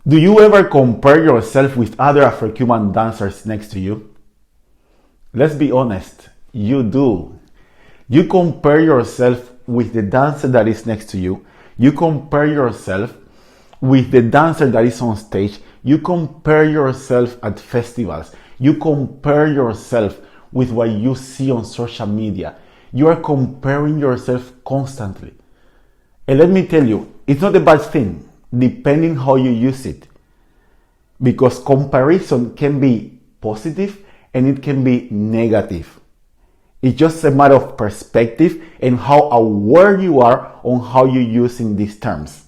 Do you ever compare yourself with other Afro-Cuban dancers next to you? Let's be honest, you do. You compare yourself with the dancer that is next to you. You compare yourself with the dancer that is on stage. You compare yourself at festivals. You compare yourself with what you see on social media. You are comparing yourself constantly. And let me tell you, it's not a bad thing, depending how you use it. Because comparison can be positive and it can be negative. It's just a matter of perspective and how aware you are on how you're using these terms.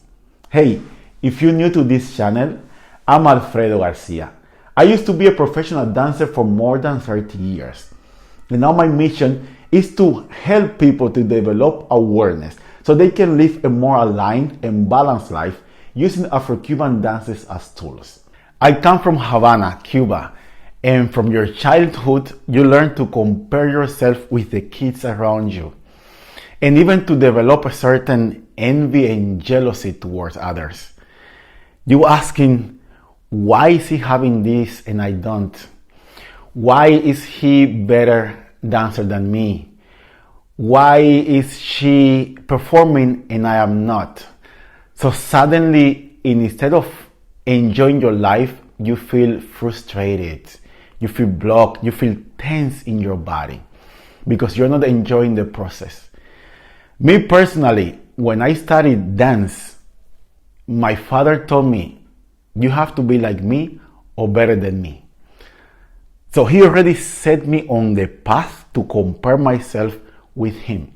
Hey, if you're new to this channel, I'm Alfredo Garcia. I used to be a professional dancer for more than 30 years. And now my mission is to help people to develop awareness so they can live a more aligned and balanced life using Afro-Cuban dances as tools. I come from Havana, Cuba, and from your childhood, you learn to compare yourself with the kids around you, and even to develop a certain envy and jealousy towards others. You asking, why is he having this and I don't? Why is he better dancer than me? Why is she performing and I am not? So suddenly, instead of enjoying your life, you feel frustrated, you feel blocked, you feel tense in your body because you're not enjoying the process. Me personally, when I studied dance, my father told me, you have to be like me or better than me. So he already set me on the path to compare myself with him.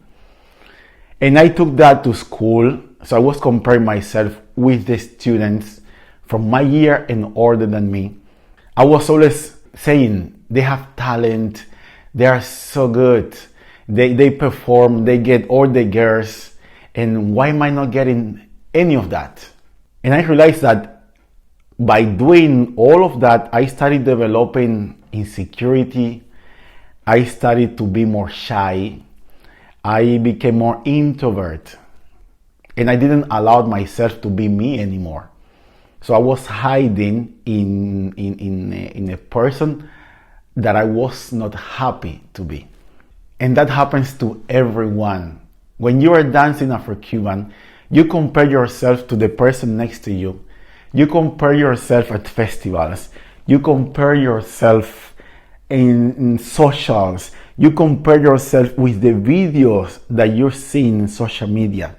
And I took that to school, so I was comparing myself with the students from my year and older than me. I was always saying, they have talent, they are so good, they perform, they get all the girls, and why am I not getting any of that? And I realized that by doing all of that, I started developing insecurity, I started to be more shy, I became more introvert, and I didn't allow myself to be me anymore. So I was hiding in a person that I was not happy to be. And that happens to everyone. When you are dancing Afro-Cuban, you compare yourself to the person next to you. You compare yourself at festivals. You compare yourself in socials. You compare yourself with the videos that you're seeing in social media,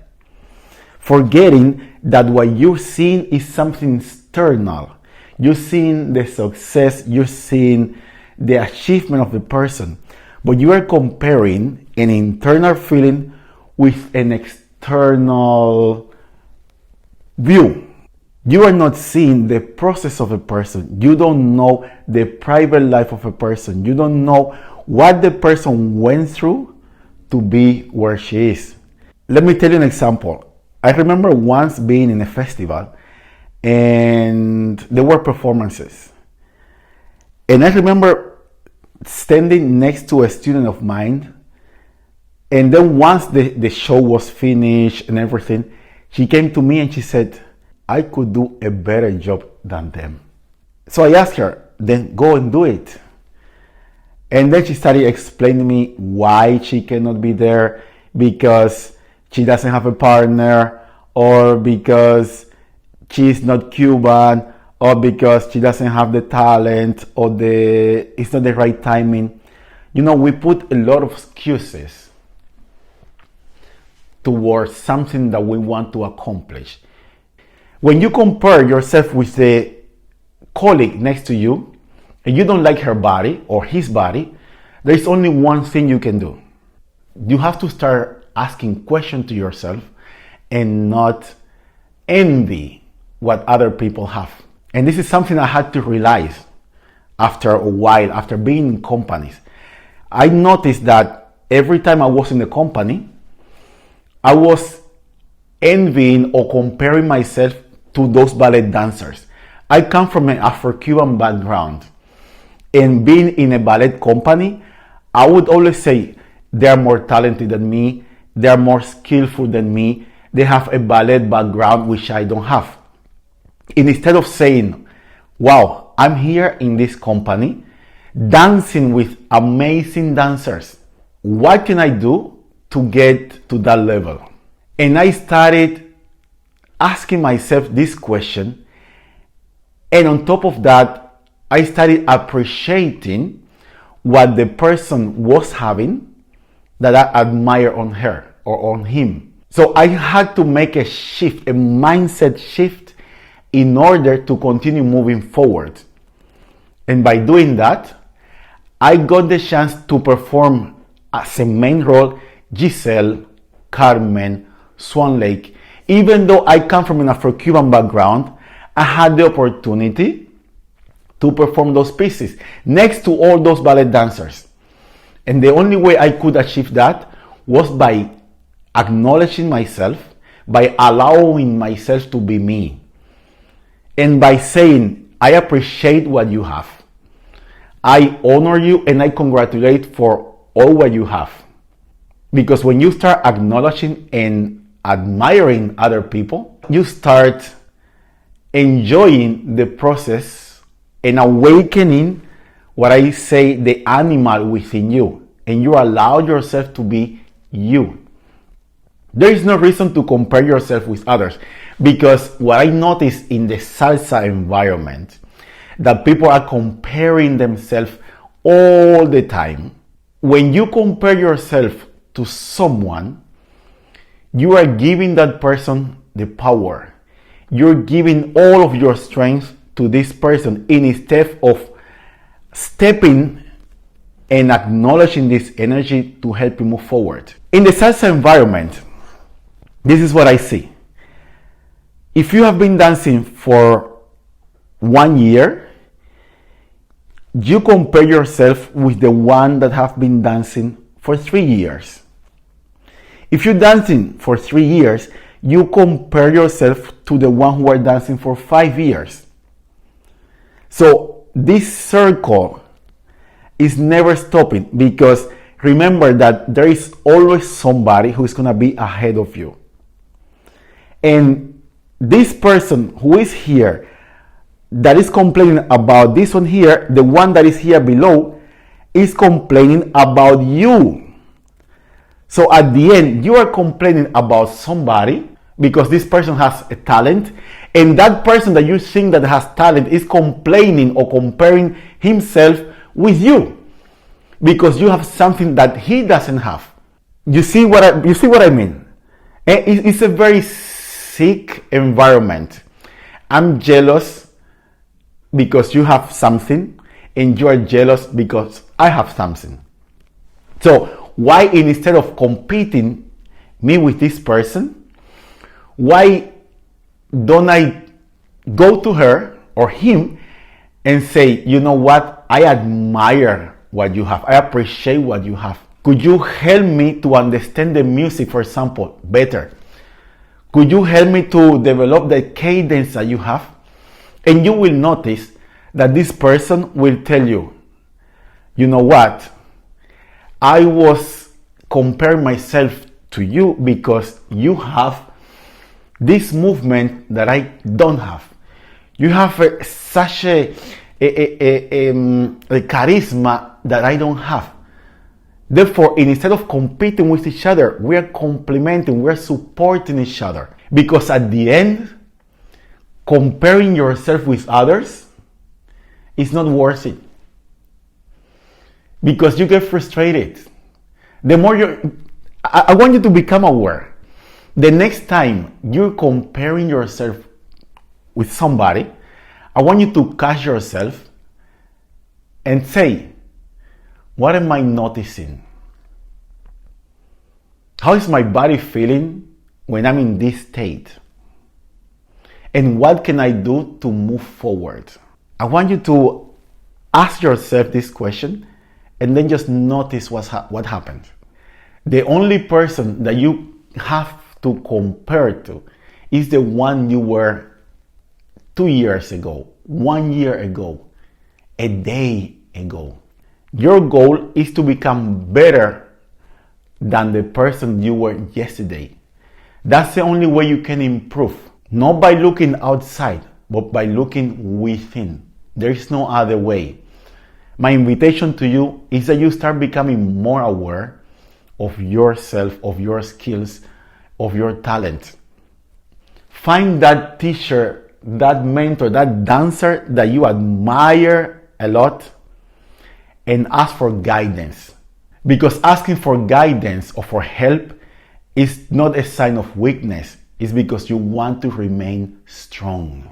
forgetting that what you're seeing is something external. You're seeing the success, you're seeing the achievement of the person, but you are comparing an internal feeling with an external view. You are not seeing the process of a person. You don't know the private life of a person. You don't know what the person went through to be where she is. Let me tell you an example. I remember once being in a festival and there were performances. And I remember standing next to a student of mine. And then once the show was finished and everything, she came to me and she said, I could do a better job than them. So I asked her, then go and do it. And then she started explaining to me why she cannot be there, because she doesn't have a partner, or because she's not Cuban, or because she doesn't have the talent, or it's not the right timing. You know, we put a lot of excuses towards something that we want to accomplish. When you compare yourself with the colleague next to you, and you don't like her body or his body, there's only one thing you can do. You have to start asking questions to yourself and not envy what other people have. And this is something I had to realize after a while, after being in companies. I noticed that every time I was in a company, I was envying or comparing myself to those ballet dancers. I come from an Afro-Cuban background, and being in a ballet company, I would always say, they are more talented than me, they are more skillful than me, they have a ballet background which I don't have. instead of saying, wow, I'm here in this company dancing with amazing dancers. What can I do to get to that level? And I started asking myself this question. And on top of that, I started appreciating what the person was having that I admire on her or on him. So I had to make a shift, a mindset shift, in order to continue moving forward. And by doing that, I got the chance to perform as a main role Giselle, Carmen, Swan Lake. Even though I come from an Afro-Cuban background, I had the opportunity to perform those pieces next to all those ballet dancers. And the only way I could achieve that was by acknowledging myself, by allowing myself to be me, and by saying, I appreciate what you have. I honor you and I congratulate for all what you have. Because when you start acknowledging and admiring other people, you start enjoying the process and awakening what I say, the animal within you, and you allow yourself to be you. There is no reason to compare yourself with others, because what I notice in the salsa environment, that people are comparing themselves all the time. When you compare yourself to someone, you are giving that person the power. You're giving all of your strength to this person instead of stepping and acknowledging this energy to help you move forward. In the salsa environment, this is what I see. If you have been dancing for 1 year, you compare yourself with the one that have been dancing for 3 years. If you're dancing for 3 years, you compare yourself to the one who are dancing for 5 years. So this circle is never stopping, because remember that there is always somebody who is going to be ahead of you. And this person who is here that is complaining about this one here, the one that is here below, is complaining about you. So at the end, you are complaining about somebody because this person has a talent, and that person that you think that has talent is complaining or comparing himself with you because you have something that he doesn't have. You see what I mean? It's a very sick environment. I'm jealous because you have something, and you are jealous because I have something. So why, instead of competing me with this person, why don't I go to her or him and say, you know what, I admire what you have, I appreciate what you have. Could you help me to understand the music, for example, better? Could you help me to develop the cadence that you have? And you will notice that this person will tell you, you know what, I was comparing myself to you because you have this movement that I don't have. You have such a charisma that I don't have. Therefore, instead of competing with each other, we are complementing, we are supporting each other. Because at the end, comparing yourself with others is not worth it. Because you get frustrated. The more I want you to become aware. The next time you're comparing yourself with somebody, I want you to catch yourself and say, what am I noticing? How is my body feeling when I'm in this state? And what can I do to move forward? I want you to ask yourself this question and then just notice what happened. The only person that you have to compare to is the one you were 2 years ago, 1 year ago, a day ago. Your goal is to become better than the person you were yesterday. That's the only way you can improve. Not by looking outside, but by looking within. There is no other way. My invitation to you is that you start becoming more aware of yourself, of your skills, of your talent. Find that teacher, that mentor, that dancer that you admire a lot, and ask for guidance. Because asking for guidance or for help is not a sign of weakness. It's because you want to remain strong.